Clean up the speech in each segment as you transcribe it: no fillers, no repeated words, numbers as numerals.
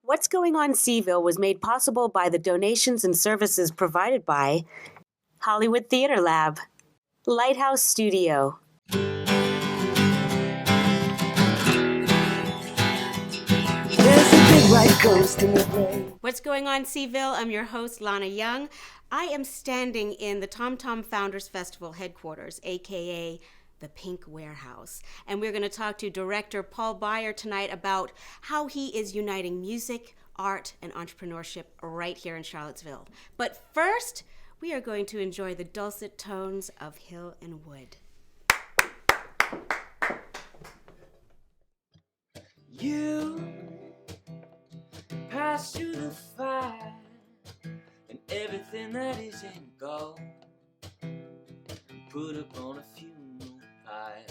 What's Going on Seaville was made possible by the donations and services provided by Hollywood Theater Lab, Lighthouse Studio, What's Going on Seaville? I'm your host, Lana Young. I am standing in the Tom Tom Founders Festival headquarters, aka the Pink Warehouse. And we're going to talk to director Paul Beyer tonight about how he is uniting music, art, and entrepreneurship right here in Charlottesville. But first, we are going to enjoy the dulcet tones of Hill and Wood. You pass through the fire and everything that isn't gold, put up on a funeral pyre.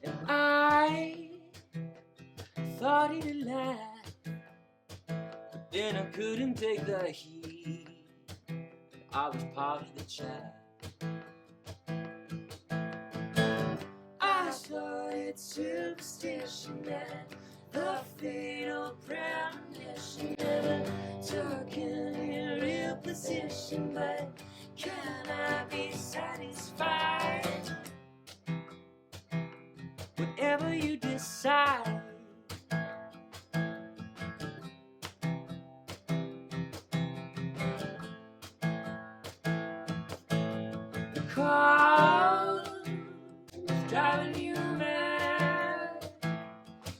And I thought he'd laugh, but then I couldn't take the heat. I was part of the chat. I saw it superstition and the fatal premonition, never took any real position, but can I be satisfied? Whatever you decide. The crowd is driving you mad.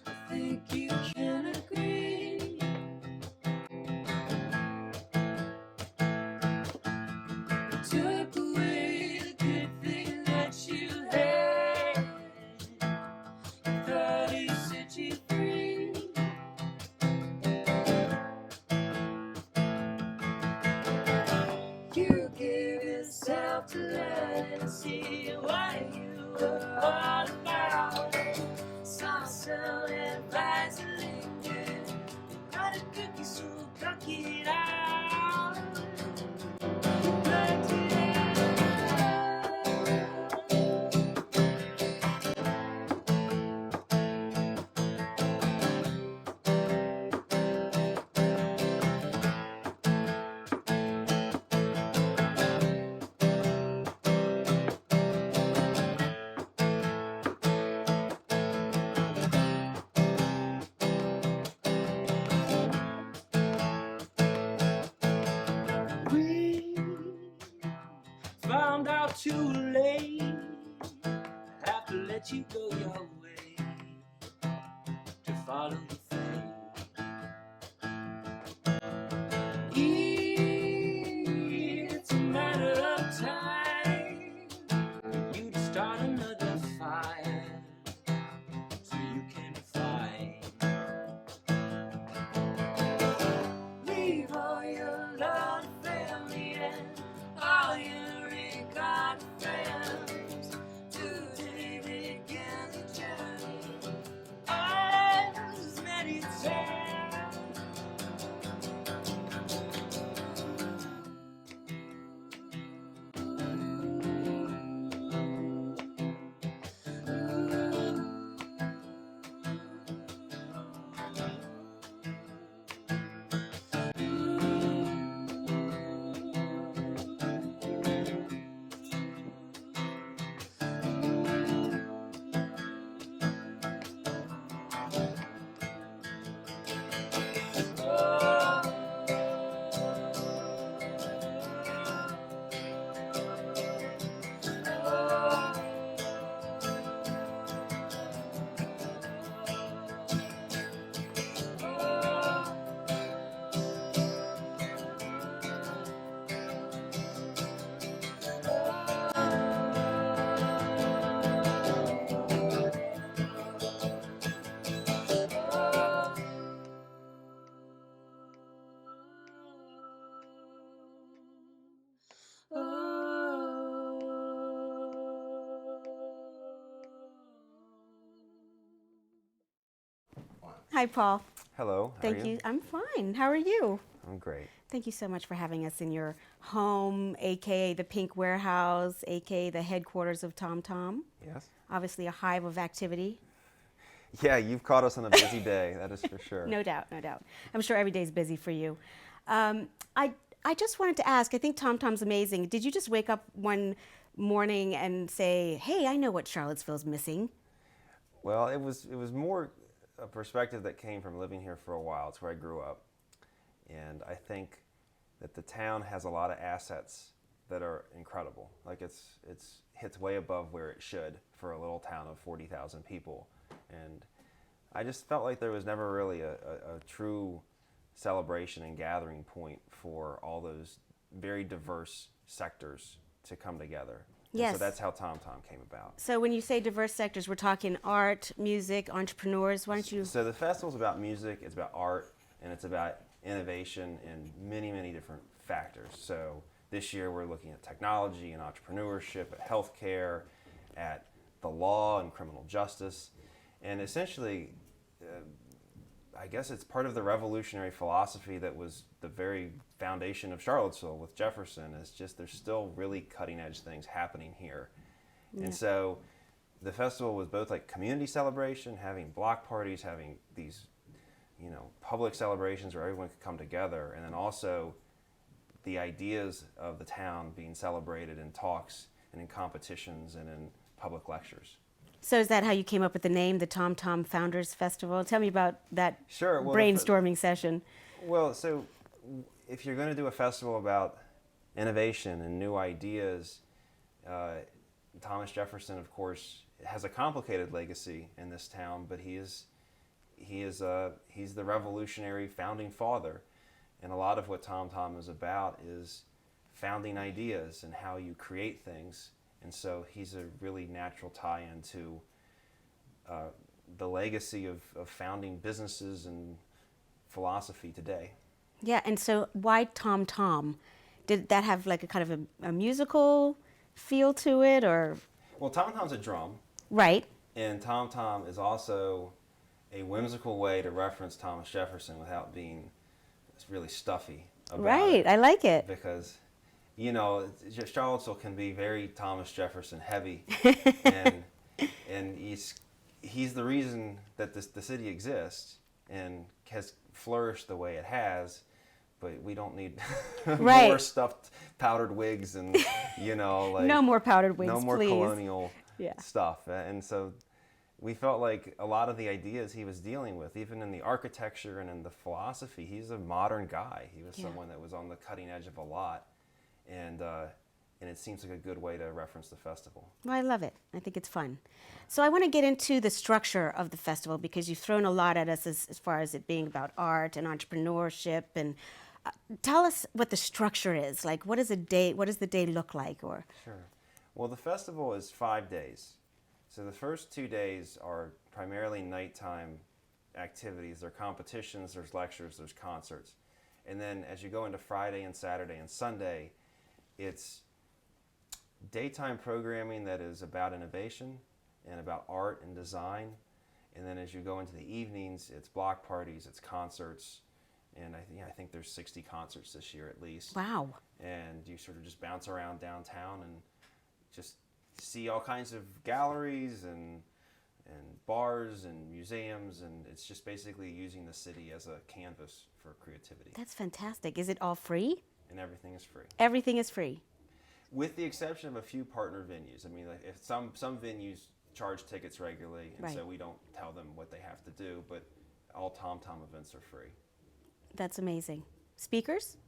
I think you can agree. It took away the good thing that you had. You thought he set you free. You gave yourself to learn and see what you were all about. Some sound advice and linger. Got a cookie, so knock it out. Knock it out. We found out too late. I have to let you go your way to follow your fate. It's a matter of time for you to start another fire so you can find. Leave all your loved family and all your regard friends today begin the journey. As many times. Hi, Paul. Hello, how Thank are you. I'm fine. How are you? I'm great. Thank you so much for having us in your home, aka the Pink Warehouse, aka the headquarters of Tom Tom. Yes? Obviously a hive of activity. Yeah, you've caught us on a busy day, that is for sure. No doubt, no doubt. I'm sure every day's busy for you. I just wanted to ask, I think Tom Tom's amazing. Did you just wake up one morning and say, hey, I know what Charlottesville's missing? Well, it was more a perspective that came from living here for a while. It's where I grew up. And I think that the town has a lot of assets that are incredible. Like it's hits way above where it should for a little town of 40,000 people. And I just felt like there was never really a true celebration and gathering point for all those very diverse sectors to come together. And Yes. so that's how Tom Tom came about. So when you say diverse sectors, we're talking art, music, entrepreneurs. Why don't you? So the festival's about music, it's about art, and it's about innovation in many, many different factors. So this year we're looking at technology and entrepreneurship, at healthcare, at the law and criminal justice. And essentially, I guess it's part of the revolutionary philosophy that was the very foundation of Charlottesville with Jefferson. Is just there's still really cutting edge things happening here. Yeah. And so the festival was both like community celebration, having block parties, having these, public celebrations where everyone could come together, and then also the ideas of the town being celebrated in talks and in competitions and in public lectures. So is that how you came up with the name, the Tom Tom Founders Festival? Tell me about that Sure. Well, brainstorming session. Well, so if you're going to do a festival about innovation and new ideas, Thomas Jefferson, of course, has a complicated legacy in this town, but he's the revolutionary founding father, and a lot of what Tom Tom is about is founding ideas and how you create things. And so he's a really natural tie-in to the legacy of founding businesses and philosophy today. Yeah, and so why Tom Tom? Did that have like a kind of a musical feel to it, or? Well, Tom Tom's a drum, Right. and Tom Tom is also a whimsical way to reference Thomas Jefferson without being really stuffy about Right, it. I like it. Because, Charlottesville can be very Thomas Jefferson heavy, and he's the reason that the city exists and has flourished the way it has. But we don't need Right. more stuffed powdered wigs and No more powdered wigs, no more please. colonial Yeah. stuff. And so we felt like a lot of the ideas he was dealing with, even in the architecture and in the philosophy, he's a modern guy. He was Yeah. someone that was on the cutting edge of a lot, and it seems like a good way to reference the festival. Well, I love it. I think it's fun. So I want to get into the structure of the festival because you've thrown a lot at us as far as it being about art and entrepreneurship. And tell us what the structure is. Like, what does the day look like? Or Sure. Well, the festival is 5 days. So the first 2 days are primarily nighttime activities. There are competitions, there's lectures, there's concerts. And then as you go into Friday and Saturday and Sunday, it's daytime programming that is about innovation and about art and design. And then as you go into the evenings, it's block parties, it's concerts. And I think there's 60 concerts this year at least. wow. And you sort of just bounce around downtown and just see all kinds of galleries and bars and museums, and it's just basically using the city as a canvas for creativity. That's fantastic. Is it all free? And everything is free, Everything is free. with the exception of a few partner venues. I mean, like if some venues charge tickets regularly, and Right. so we don't tell them what they have to do, but all Tom Tom events are free. That's amazing. Speakers?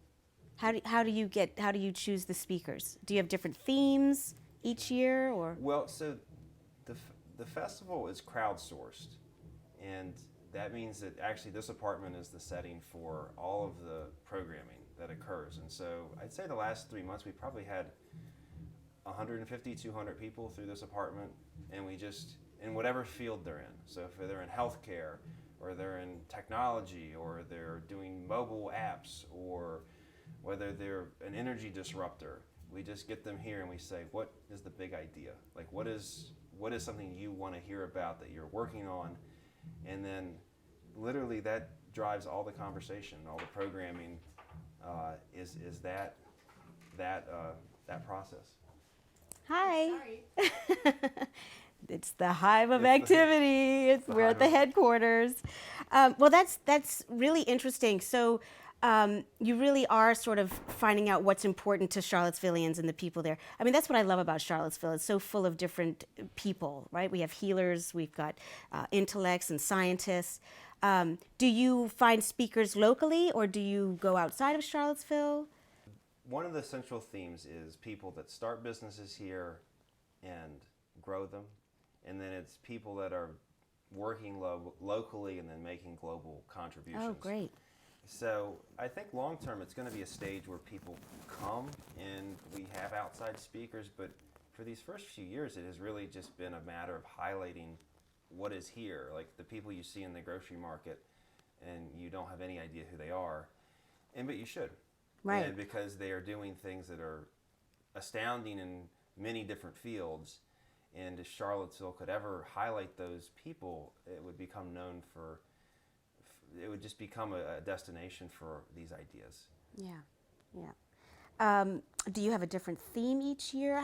How do you choose the speakers? Do you have different themes each year, or? Well, so the festival is crowdsourced, and that means that actually this apartment is the setting for all of the programming that occurs. And so I'd say the last 3 months we probably had 150, 200 people through this apartment, and we just, in whatever field they're in. So if they're in healthcare, or they're in technology, or they're doing mobile apps, or whether they're an energy disruptor, we just get them here and we say, what is the big idea? Like, what is something you want to hear about that you're working on? And then literally that drives all the conversation, all the programming is that process. Hi. Sorry. It's the hive of It's the- activity. We're at hive the of- headquarters. Well, that's really interesting. So you really are sort of finding out what's important to Charlottesvillians and the people there. I mean, that's what I love about Charlottesville. It's so full of different people, right? We have healers, we've got intellects and scientists. Do you find speakers locally, or do you go outside of Charlottesville? One of the central themes is people that start businesses here and grow them, and then it's people that are working locally and then making global contributions. Oh, great. So I think long term it's going to be a stage where people come and we have outside speakers, but for these first few years it has really just been a matter of highlighting what is here, like the people you see in the grocery market and you don't have any idea who they are, but you should. Right. And because they are doing things that are astounding in many different fields, and if Charlottesville could ever highlight those people, it would become known for, it would just become a destination for these ideas. Yeah, yeah. Do you have a different theme each year?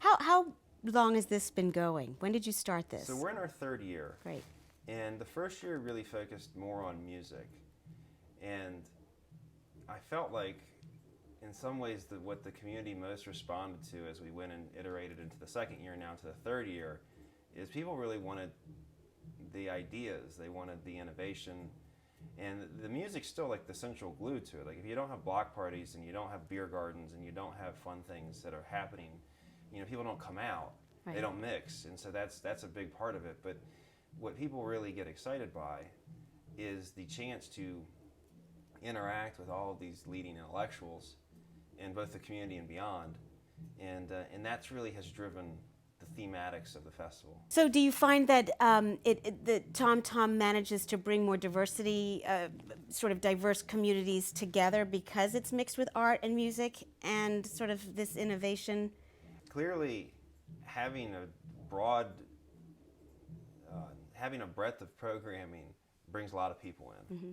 How long has this been going? When did you start this? So we're in our third year. Great. And the first year really focused more on music. And I felt like in some ways what the community most responded to as we went and iterated into the second year, now to the third year, is people really wanted the ideas, they wanted the innovation, and the music's still like the central glue to it. Like if you don't have block parties and you don't have beer gardens and you don't have fun things that are happening, people don't come out, Right. they don't mix, and so that's a big part of it. But what people really get excited by is the chance to interact with all of these leading intellectuals in both the community and beyond, and that's really has driven the thematics of the festival. So do you find that that Tom Tom manages to bring more diversity, sort of diverse communities together because it's mixed with art and music and sort of this innovation? Clearly, having a breadth of programming brings a lot of people in. Mm-hmm.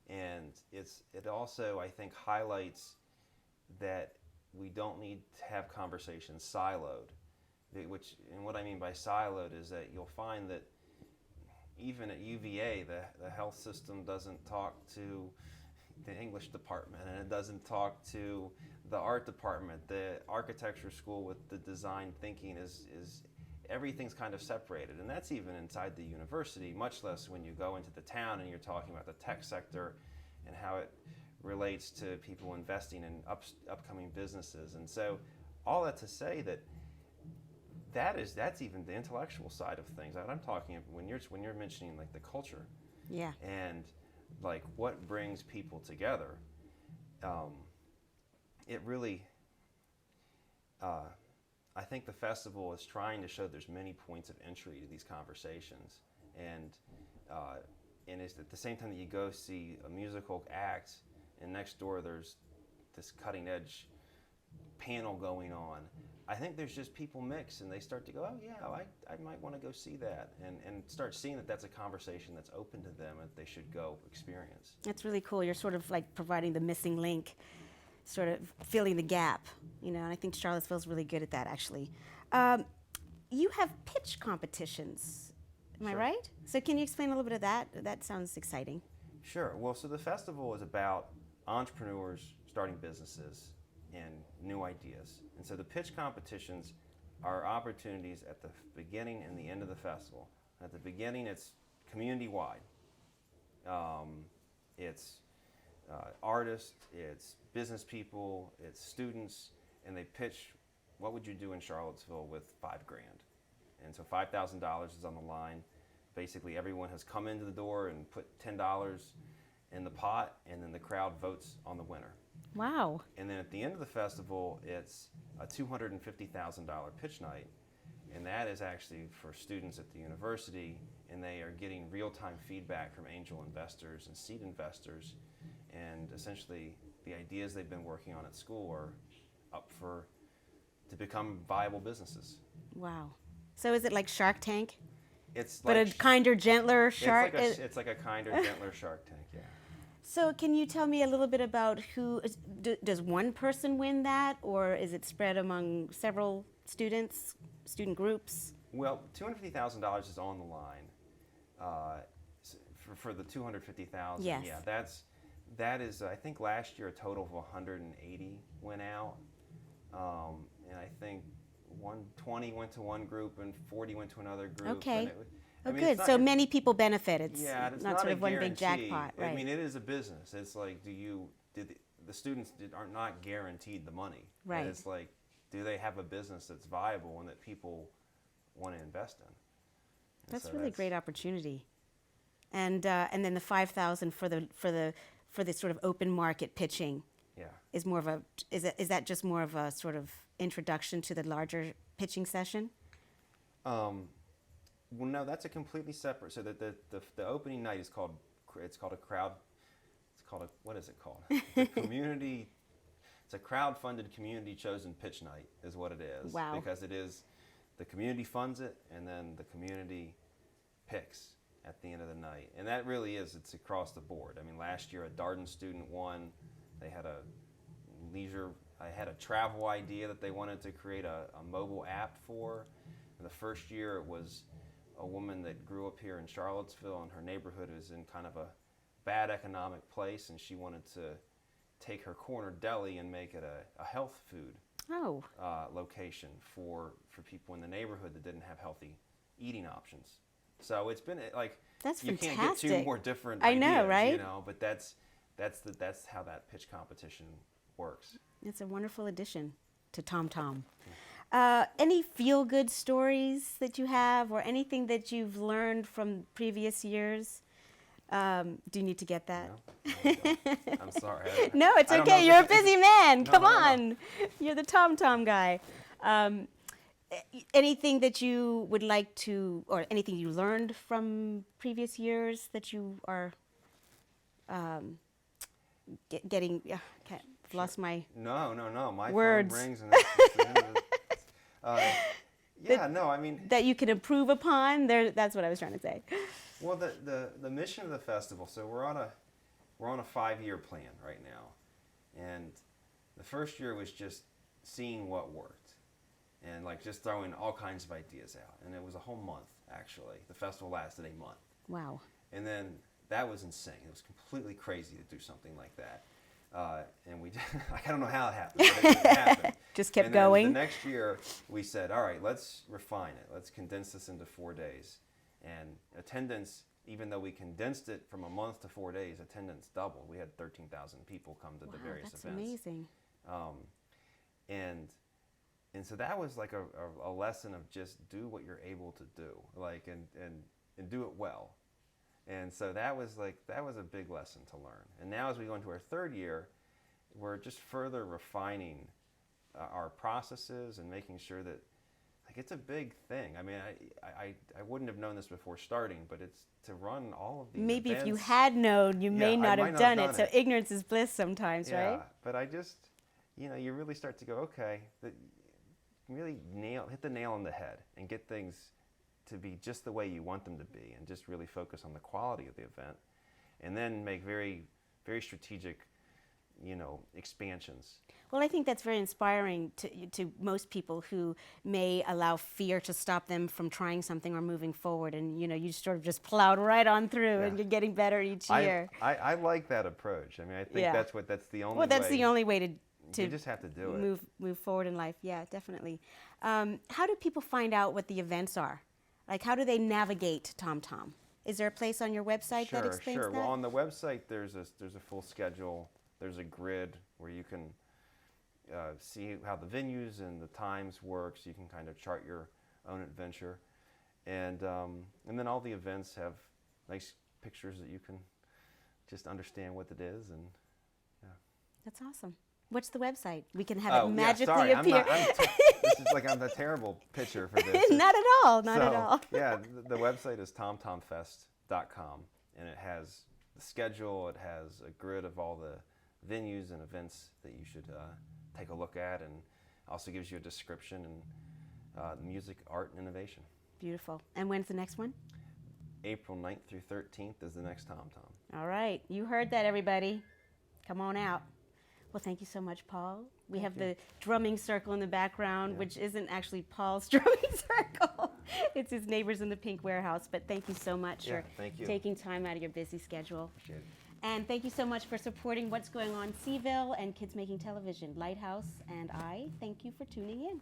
And it also, I think, highlights that we don't need to have conversations siloed. And what I mean by siloed is that you'll find that even at UVA, the health system doesn't talk to the English department, and it doesn't talk to the art department. The architecture school with the design thinking is everything's kind of separated, and that's even inside the university, much less when you go into the town and you're talking about the tech sector and how it relates to people investing in upcoming businesses. And so all that to say that's even the intellectual side of things. I'm talking when you're mentioning like the culture, Yeah. and like what brings people together. It really, I think the festival is trying to show there's many points of entry to these conversations, and it's at the same time that you go see a musical act, and next door there's this cutting edge panel going on. I think there's just people mix, and they start to go, oh yeah, I might want to go see that, and start seeing that that's a conversation that's open to them and they should go experience. That's really cool. You're sort of like providing the missing link, sort of filling the gap, and I think Charlottesville's really good at that, actually. You have pitch competitions, am I Sure. right? So can you explain a little bit of that? That sounds exciting. Sure. Well, so the festival is about entrepreneurs starting businesses and new ideas. And so the pitch competitions are opportunities at the beginning and the end of the festival. At the beginning, it's community-wide. It's artists, it's business people, it's students, and they pitch, what would you do in Charlottesville with $5,000? And so $5,000 is on the line. Basically, everyone has come into the door and put $10 in the pot, and then the crowd votes on the winner. Wow. And then at the end of the festival, it's a $250,000 pitch night, and that is actually for students at the university, and they are getting real-time feedback from angel investors and seed investors, and essentially the ideas they've been working on at school are up to become viable businesses. Wow. So is it like Shark Tank? It's But like a kinder, gentler shark? It's like a kinder, gentler Shark Tank, yeah. So can you tell me a little bit about does one person win that, or is it spread among several students, student groups? Well, $250,000 is on the line for the 250,000. Yes. Yeah, that is. I think last year a total of 180 went out, and I think 120 went to one group and 40 went to another group. Okay. And Oh, I mean, good. So many people benefit. It's it's not sort a of one big guarantee. jackpot, right? I mean, it is a business. It's like, the students are not guaranteed the money. Right. And it's like, do they have a business that's viable and that people want to invest in? And That's so really a great opportunity. And then the 5,000 for the sort of open market pitching Yeah. is more of a is that just more of a sort of introduction to the larger pitching session? Well, no, that's a completely separate. So that the opening night is called a crowd. It's called a, what is it called? The community. It's a crowd-funded, community-chosen pitch night, is what it is. Wow. Because it is, the community funds it, and then the community picks at the end of the night. And that really is, it's across the board. I mean, last year a Darden student won. They had I had a travel idea that they wanted to create a mobile app for. And the first year it was a woman that grew up here in Charlottesville, and her neighborhood was in kind of a bad economic place, and she wanted to take her corner deli and make it a health food location for people in the neighborhood that didn't have healthy eating options. So it's been like, That's you fantastic. can't get two more different I ideas, know, right? you know, but that's how that pitch competition works. It's a wonderful addition to Tom Tom. Any feel-good stories that you have, or anything that you've learned from previous years? Do you need to get that? No, I'm sorry. No, it's I don't know okay. if You're a it's- busy man. No, Come no, on. no. You're the Tom Tom guy. Anything that you would like to, or anything you learned from previous years that you are getting? Okay, I've lost my. No. My Words. phone rings and that's the end of it. Yeah, no, I mean, That you can improve upon. There. That's what I was trying to say. well, the mission of the festival. So we're on a 5-year plan right now, and the first year was just seeing what worked, and like just throwing all kinds of ideas out. And it was a whole month actually. The festival lasted a month. Wow. And then that was insane. It was completely crazy to do something like that. And we, I don't know how it happened, but it happened. Just kept and then going. The next year, we said, all right, let's refine it. Let's condense this into 4 days. And attendance, even though we condensed it from a month to 4 days, attendance doubled. We had 13,000 people come to the various that's events. amazing. And so that was like a lesson of just do what you're able to do, like, and do it well. And so that was a big lesson to learn. And now as we go into our 3rd year, we're just further refining our processes and making sure that, like, it's a big thing. I mean, I wouldn't have known this before starting, but it's to run all of these Maybe events. if you had known, you may I not might have not done have it. done So ignorance is bliss sometimes, Yeah, right? but I just, you really start to go, okay, really hit the nail on the head and get things to be just the way you want them to be, and just really focus on the quality of the event, and then make very, very strategic, expansions. Well, I think that's very inspiring to most people who may allow fear to stop them from trying something or moving forward. And, you sort of just plowed right on through, and Yeah. you're getting better each year. I like that approach. I mean, I think Yeah. that's the only Well, that's way. the only way to You just have to do it. move forward in life. Yeah, definitely. How do people find out what the events are? Like, how do they navigate Tom Tom? Is there a place on your website that explains Sure. that? Well, on the website, there's a full schedule. There's a grid where you can see how the venues and the times work, so you can kind of chart your own adventure. And then all the events have nice pictures that you can just understand what it is. And That's awesome. What's the website? We can have it yeah, magically sorry, appear. this is like I'm a terrible pitcher for this. Not at all. Not at So, all. Yeah, the website is tomtomfest.com, and it has the schedule. It has a grid of all the venues and events that you should take a look at, and also gives you a description and music, art, and innovation. Beautiful. And when's the next one? April 9th through 13th is the next Tom Tom. All right. You heard that, everybody. Come on out. Well, thank you so much, Paul. We have the drumming circle in the background, which isn't actually Paul's drumming circle. It's his neighbors in the Pink Warehouse. But thank you so much for taking time out of your busy schedule. Appreciate it. And thank you so much for supporting What's Going On Seaville and Kids Making Television. Lighthouse and I thank you for tuning in.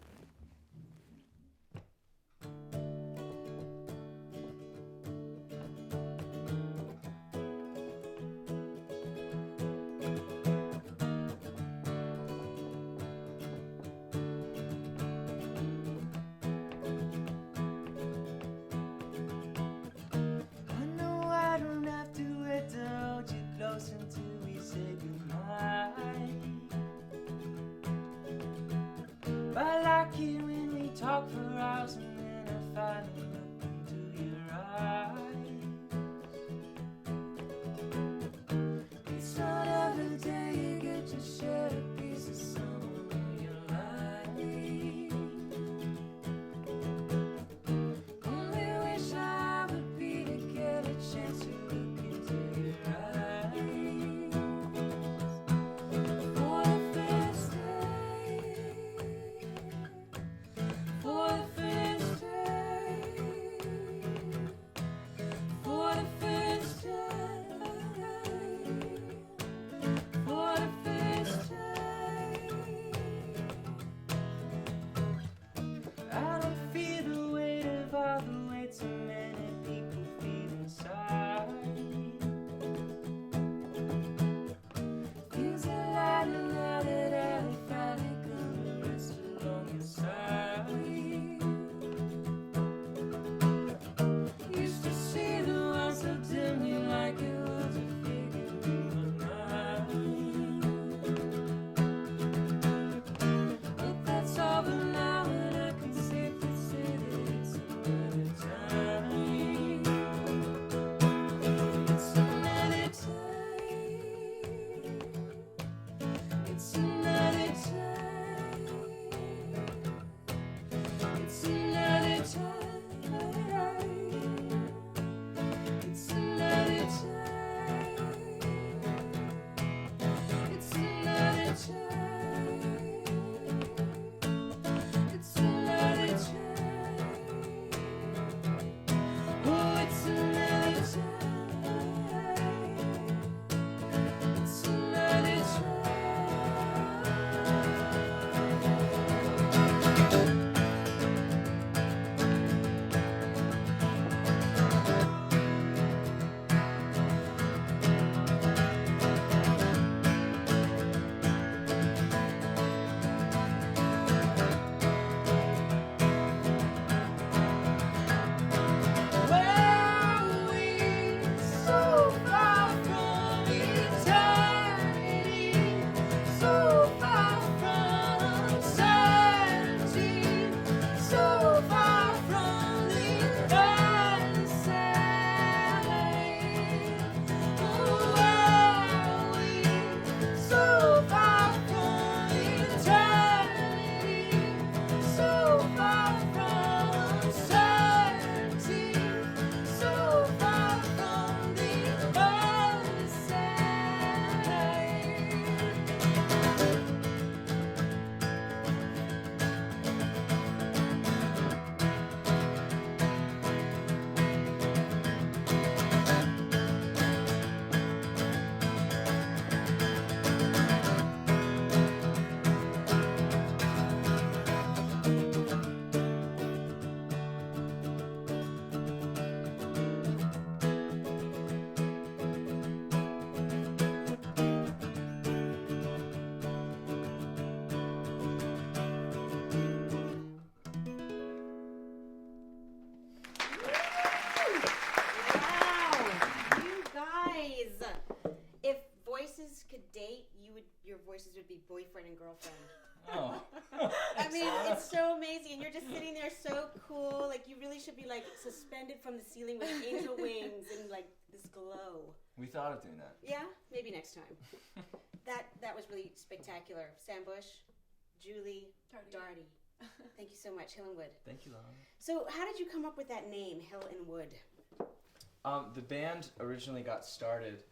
Until we say goodbye. But I like it when we talk for hours and then I finally look into your eyes. It's not every day you get to share a piece of someone you like. Only wish I would be to get a chance to look into your eyes. Your voices would be boyfriend and girlfriend. Oh. I mean, it's so amazing, and you're just sitting there so cool. Like, you really should be like suspended from the ceiling with angel wings and like this glow. We thought of doing that. Yeah, maybe next time. That was really spectacular. Sam Bush, Julie, Darty. Thank you so much, Hill and Wood. Thank you, Lana. So, how did you come up with that name, Hill and Wood? The band originally got started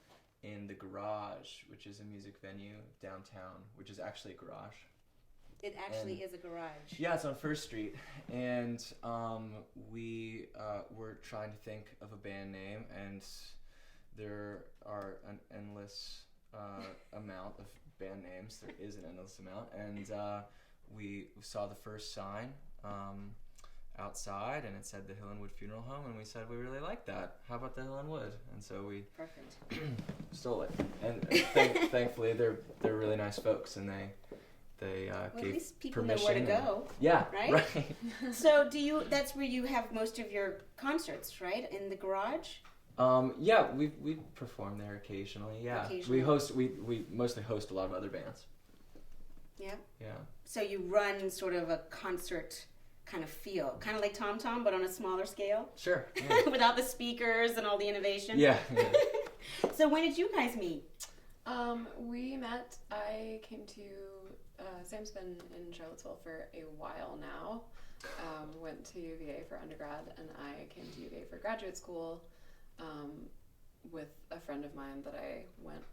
in the Garage, which is a music venue downtown, which is actually a garage. It actually is a garage. Yeah, it's on First Street, and we were trying to think of a band name, and there are an endless amount of band names. There is an endless amount, and we saw the first sign outside, and it said the Hillenwood Funeral Home, and we said we really like that. How about the Hillenwood? And so we Perfect. stole it, and thankfully they're really nice folks, and they Well, gave at least people know permission. where to go. Yeah, right? right. So that's where you have most of your concerts, right? In the garage? Yeah, we perform there occasionally. Yeah, Occasionally. we mostly host a lot of other bands. Yeah. Yeah. So you run sort of a concert kind of feel, kind of like Tom Tom, but on a smaller scale, Sure. Yeah. without the speakers and all the innovation. yeah. So when did you guys meet? We met, I came to, Sam's been in Charlottesville for a while now. Went to UVA for undergrad, and I came to UVA for graduate school with a friend of mine that I went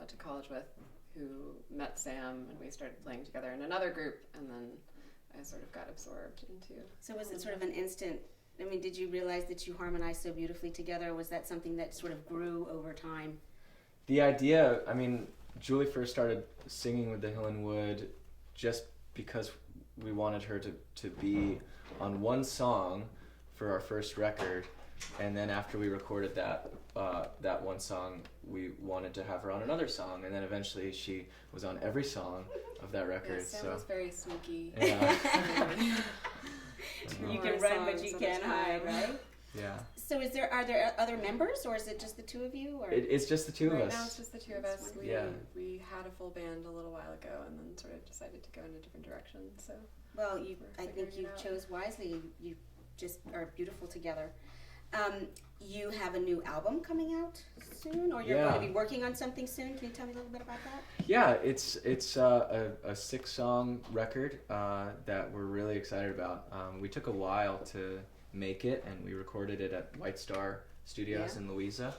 to college with, who met Sam, and we started playing together in another group, and then I sort of got absorbed into. So was it sort of an instant, I mean, did you realize that you harmonized so beautifully together, or was that something that sort of grew over time? The idea, I mean, Julie first started singing with the Hillenwood just because we wanted her to be on one song for our first record, and then after we recorded that one song, we wanted to have her on another song, and then eventually she was on every song of that record. Yeah, Sam was very sneaky. Yeah. You More can run, but songs you at a can't hide, time. right? Yeah. So are there other members, or is it just the two of you? Or It's just the two Right of us. now it's just the two of That's us. wonderful. We had a full band a little while ago, and then sort of decided to go in a different direction. So well, We're I think figuring you it out. chose wisely. You just are beautiful together. You have a new album coming out soon, or you're Yeah. going to be working on something soon. Can you tell me a little bit about that? Yeah, it's a 6-song record that we're really excited about. We took a while to make it, and we recorded it at White Star Studios Yeah. in Louisa,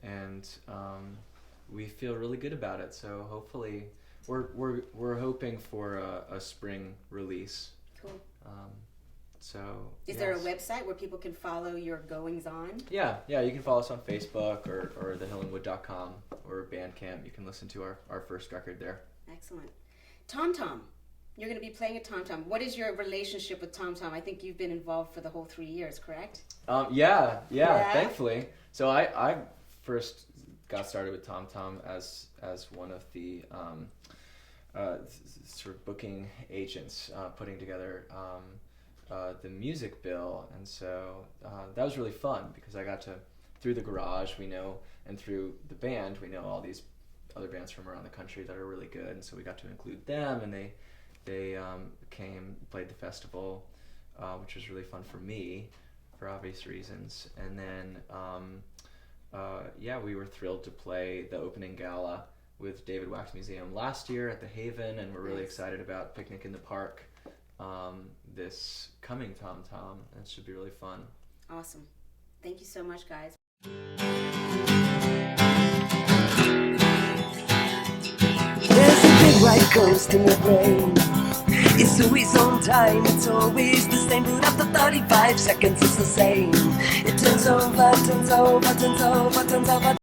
and we feel really good about it. So hopefully, we're hoping for a spring release. Cool. So Is there a website where people can follow your goings on? Yeah, you can follow us on Facebook or thehillenwood.com or Bandcamp. You can listen to our first record there. Excellent. Tom Tom. You're going to be playing at Tom Tom. What is your relationship with Tom Tom? I think you've been involved for the whole 3 years, correct? Yeah, Yeah? thankfully. So I first got started with Tom Tom as one of the sort of booking agents, putting together the music bill, and so that was really fun because I got to, through the Garage we know, and through the band we know all these other bands from around the country that are really good, and so we got to include them, and they came, played the festival, which was really fun for me for obvious reasons, and then we were thrilled to play the opening gala with David Wax Museum last year at the Haven, and we're really excited about Picnic in the Park this coming Tom Tom. It should be really fun. Awesome. Thank you so much, guys. There's a big white ghost in the brain. It's always on time, it's always the same, but after 35 seconds it's the same. It turns over, turns over, turns over, turns over.